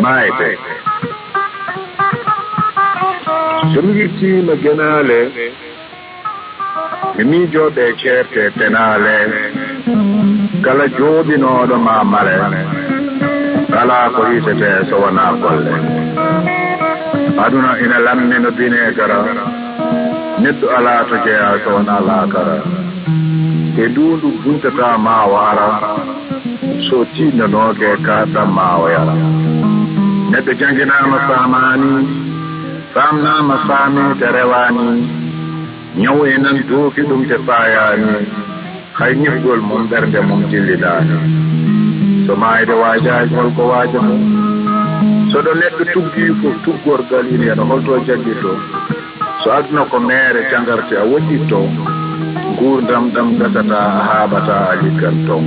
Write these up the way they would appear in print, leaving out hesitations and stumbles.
Maite somi yittima genale mi jooɗe certe tenale kala jooɗinoɗo ma mare kala ko yitete so wona golle aduna ina lammino bine gara neɗɗo ala to jeeya so wona laakara te ndundu buntata ma wara so tinnanoke kaɗɗam ma o yara neɗɗo jangginama famani famnama faami te rewani ñaw e nan dooki ɗum te fayani hay ñifgol mum ɓernde mum jillidani so mayde wajaji holko waaja mum soɗo neɗɗo tuggi fof tuggorgal ini aɗa holto jaggito so aduna ko mere jangarte a woɗɗitto gurdam ɗam gasata a haɓata a ligganto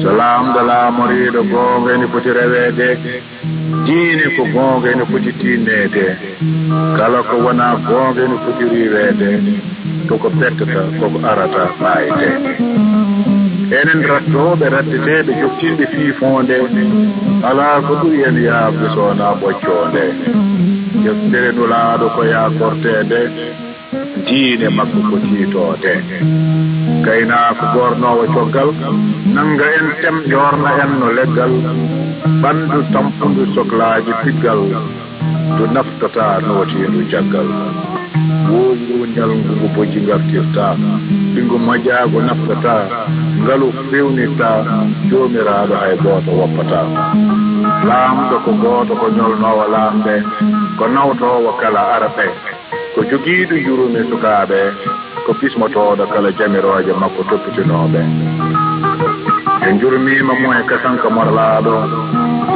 so laamɗo laamoriɗo gonga ene foti rewede diine ko gonga ene foti tinnede kala ko wona gonga ene foti riwede koko pettata koko arata fayde enen rattoɓe ratteteɓe joftinɓe fiifonde ala ko ɓuri en yaabde sowona ɓocconde joftere nulaaɗo ko yakortede diine makko ko tiitode gaynako gornowo coggal nanga en tem yorna en no leggal ɓandu tampudu sohlaji piggal du naftata notindu jaggal wongu ñalngu boji gartirta ɗingu moƴago naftata ngalu fewnirta jomiraɗo hay goto woppata laamɗo ko goto ko ñolnowo laamɓe ko nawtowo kala araɓe ko jogiiɗo jurumi sukaaɓe ko pismotoɗo kala jamiroje makko toppitinoɓe e jurmima mum e kasanka morlaɗo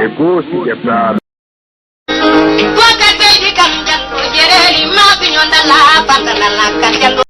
e goosi ƴettaɗo Guarda che di cambiato, ieri ma pignonda la banda la